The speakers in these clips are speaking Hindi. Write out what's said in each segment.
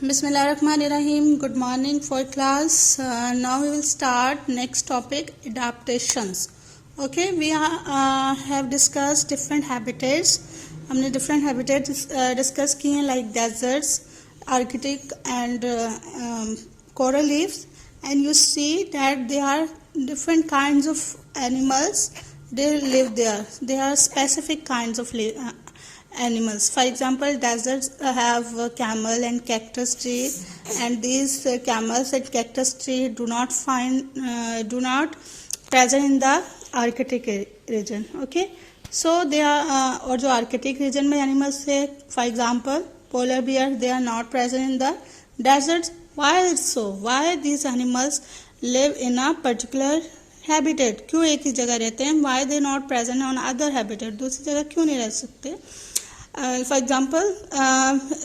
Bismillahirrahmanirrahim. Good morning for class. Now we will start next topic, adaptations. Okay, we have discussed different habitats. हमने different habitats discuss किए हैं like deserts, Arctic and coral reefs, and you see that there are different kinds of animals. They live there. There are specific kinds of animals. For example, deserts have camel and cactus tree, and these camels and cactus tree do not present in the Arctic region. Okay, so they are और जो Arctic region में animals है, for example, polar bear, they are not present in the deserts. Why is so? Why these animals live in a particular habitat? क्यों एक ही जगह रहते हैं? Why they not present on other habitat? दूसरी जगह क्यों नहीं रह सकते? For example,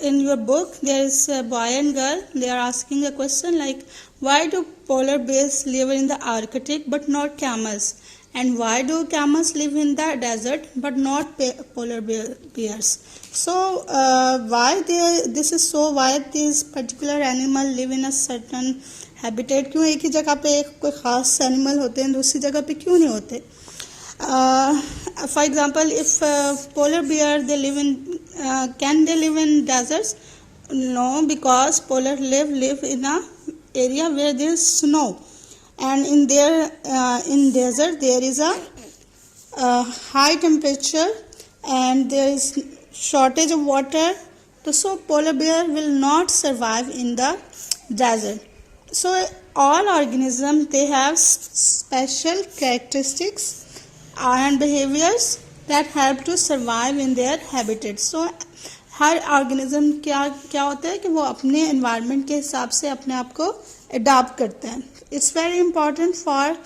in your book there is a boy and girl. They are asking a question like, why do polar bears live in the Arctic but not camels, and why do camels live in the desert but not polar bears? So why this is so? Why this particular animal live in a certain habitat? क्यों एक ही जगह पे कोई खास एनिमल होते हैं, दूसरी जगह पे क्यों नहीं होते? For example, if polar bear they live in can they live in deserts? No, because polar live in a area where there is snow, and in desert there is a high temperature and there is shortage of water. So polar bear will not survive in the desert. So all organisms they have special characteristics and behaviors that help to survive in their habitat. So her organism क्या होता है कि वो अपने एनवायरनमेंट के हिसाब से अपने आप को अडॉप्ट करते हैं. It's very important for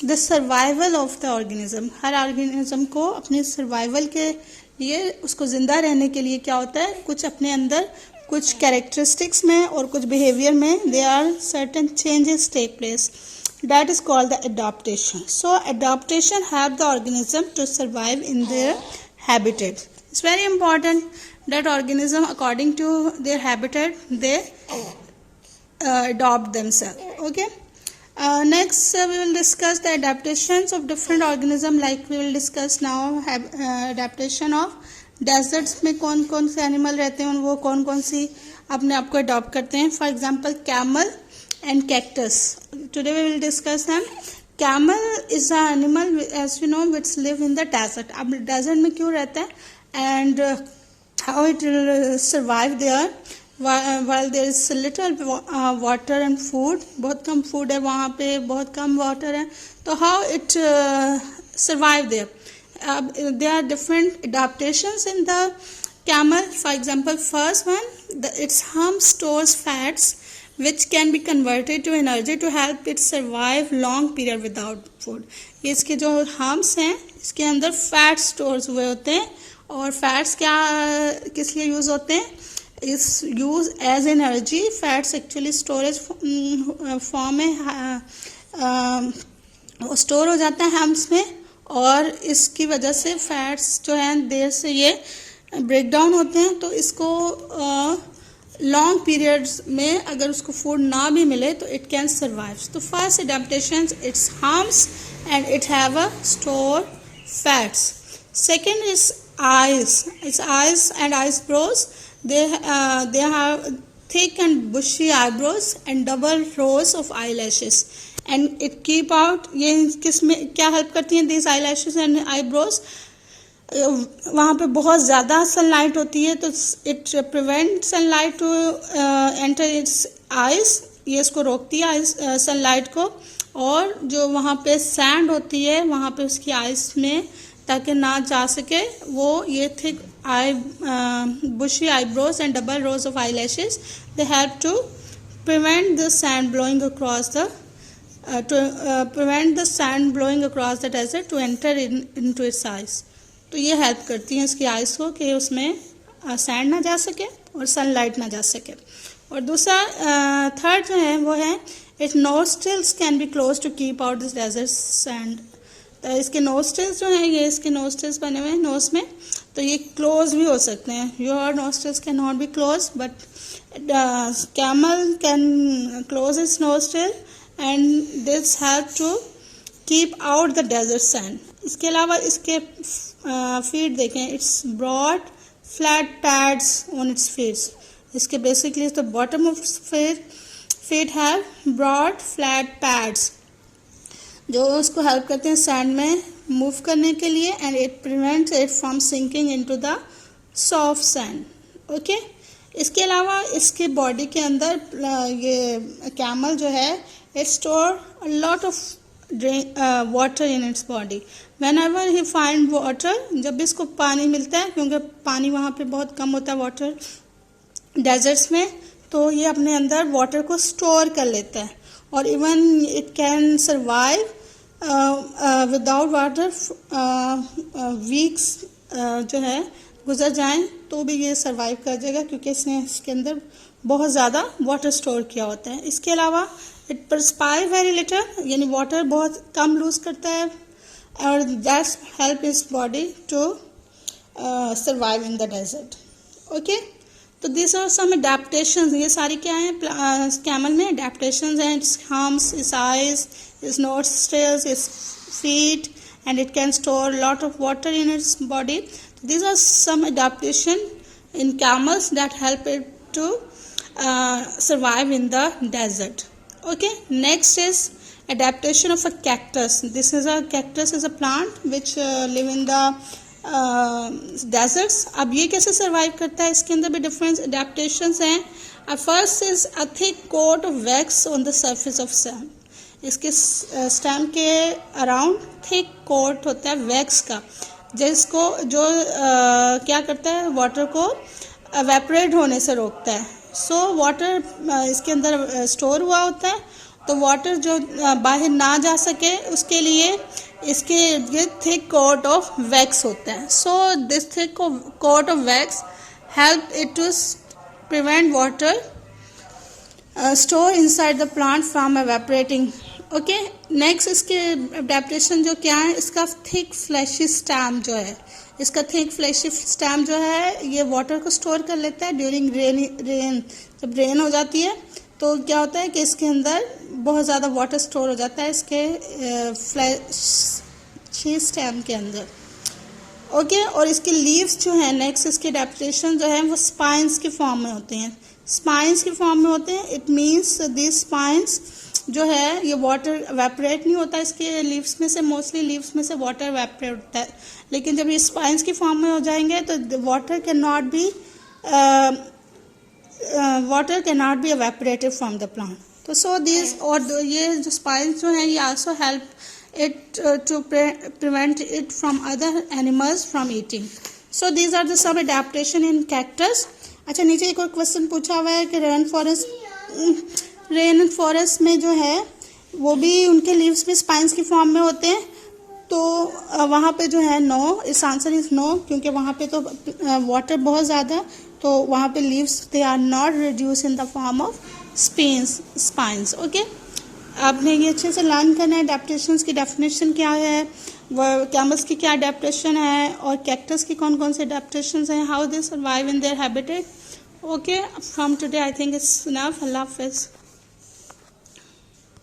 the survival of the organism. Her organism को अपने सर्वाइवल के लिए, उसको जिंदा रहने के लिए क्या होता है, कुछ अपने अंदर कुछ कैरेक्टरिस्टिक्स में और कुछ बिहेवियर में they are certain changes take place. That is called the adaptation. So adaptation help the organism to survive in their habitat. It's very important that organism according to their habitat they adopt themselves. Okay. Next we will discuss the adaptations of different organisms. Like we will discuss now adaptation of deserts में कौन कौन से animal रहते हैं, वो कौन कौन सी अपने आप को adopt करते हैं. For example, camel and cactus. Today we will discuss them. Camel is an animal, as you know, which live in the desert. अब desert में क्यों रहता है and how it will survive there while there is little water and food. बहुत कम food है वहाँ पे, बहुत कम water है, तो how it survive there. There are different adaptations in the camel. For example, first one, its hump stores fats which can be converted to energy to help it survive long period without food. ये इसके जो humps हैं, इसके अंदर फैट स्टोर्स हुए होते हैं, और फैट्स क्या किस लिए यूज़ होते हैं? Is use as energy. Fats actually storage form में स्टोर हो जाता है हम्प्स में, और इसकी वजह से फैट्स जो हैं देर से ये ब्रेक डाउन होते हैं. तो इसको लॉन्ग पीरियड्स में अगर उसको फूड ना भी मिले तो इट कैन सर्वाइव. तो first adaptation it's humps and it have a store fats. Second is eyes. Its eyes and eyebrows they have thick and bushy eyebrows and double rows of eyelashes, and it keep out. ये किस में क्या हेल्प करती हैं these eyelashes and eyebrows? वहाँ पे बहुत ज़्यादा सनलाइट होती है तो it prevent sunlight to enter its eyes. ये इसको रोकती है सनलाइट को. और जो वहाँ पे सैंड होती है वहाँ पे उसकी आइज में ताकि ना जा सके, वो ये thick bushy eyebrows and double rows of eyelashes they help to prevent the sand blowing across the desert to enter into its eyes. तो ये हेल्प करती हैं इसकी आइज को कि उसमें सैंड ना जा सके और सनलाइट ना जा सके. और दूसरा थर्ड जो है वो है it nostrils can be close to keep out this desert sand. तो इसके nostrils जो हैं, ये इसके nostrils बने हुए हैं नोज में, तो ये क्लोज भी हो सकते हैं. Your nostrils can not be close but Camel can close its nostril and this help to keep out the desert sand. इसके अलावा इसके feet देखें, it's broad flat pads on its feet. इसके basically the bottom of feet have broad flat pads जो उसको हेल्प करते हैं सैंड में मूव करने के लिए, and it prevents it from sinking into the soft sand. Okay, इसके अलावा इसके बॉडी के अंदर ये कैमल जो है it store a lot of water in its body. When ever he find water, जब भी इसको पानी मिलता है, क्योंकि पानी वहाँ पे बहुत कम होता है वाटर डेजर्ट्स में, तो ये अपने अंदर वाटर को स्टोर कर लेता है. और even it can survive without water weeks जो है गुजर जाएं तो भी ये सर्वाइव कर जाएगा, क्योंकि इसने इसके अंदर बहुत ज़्यादा वाटर स्टोर किया होता है. इसके अलावा इट परस्पायर वेरी लिटिल, यानी वाटर बहुत कम लूज करता है, और that's help is body to survive in the desert. Okay, तो दिस आर सम अडेप्टेशंस. ये सारी क्या हैं कैमल में अडेप्टेशंस हैं. Its humps, its eyes, its nostrils, its feet, and it can store a lot of water in its body. These are some adaptation in camels that help it to survive in the desert. Okay, next is adaptation of a cactus. This is a cactus is a plant which live in the deserts. अब ये कैसे survive करता है, इसके अंदर भी different adaptations हैं. First is a thick coat of wax on the surface of sand. इसके स्टेम के अराउंड थिक कोट होता है वैक्स का, जिसको जो क्या करता है वाटर को एवेपोरेट होने से रोकता है. सो वाटर इसके अंदर स्टोर हुआ होता है, तो वाटर जो बाहर ना जा सके उसके लिए इसके ये थिक कोट ऑफ वैक्स होता है. So this thick coat of wax help it to prevent water store inside the plant from evaporating. Okay, next इसके अडेप्टेशन जो क्या है, इसका थिक फ्लैशी स्टैम जो है, इसका थिक फ्लैशी स्टैम जो है ये वाटर को स्टोर कर लेता है ड्यूरिंग रेन. जब रेन हो जाती है तो क्या होता है कि इसके अंदर बहुत ज़्यादा वाटर स्टोर हो जाता है इसके फ्लैशी स्टैम के अंदर. ओके, और इसके लीव्स जो है नेक्स्ट इसके अडेप्टेशन जो है वो स्पाइंस के फॉर्म में होते हैं. स्पाइंस के फॉर्म में होते हैं. इट मीन्स दिस स्पाइंस जो है ये वाटर एवेपोरेट नहीं होता इसके लीव्स में से, मोस्टली लीव्स में से वाटर एवेपोरेट होता है, लेकिन जब ये स्पाइंस की फॉर्म में हो जाएंगे तो water can not be evaporated from the plant. तो सो दिस, और ये जो स्पाइंस जो हैं ये also help it to prevent it from other animals from eating. So these are the some adaptation in cactus. अच्छा, नीचे एक और क्वेश्चन पूछा हुआ है कि रेन फॉरेस्ट में जो है वो भी उनके लीव्स भी स्पाइंस की फॉर्म में होते हैं, तो वहाँ पे जो है नो, इस आंसर इज नो, क्योंकि वहाँ पे तो वाटर बहुत ज़्यादा, तो वहाँ पे leaves they are not reduce in the form of spines. Okay, आपने ये अच्छे से लर्न करना है. अडेप्टेशंस की डेफिनेशन क्या है, कैमल्स की क्या अडेप्टेशन है, और कैक्टस की कौन कौन से अडेप्टेशंस हैं, how they survive in their habitat. Okay, from today I think it's enough. अल्लाह हाफिज़.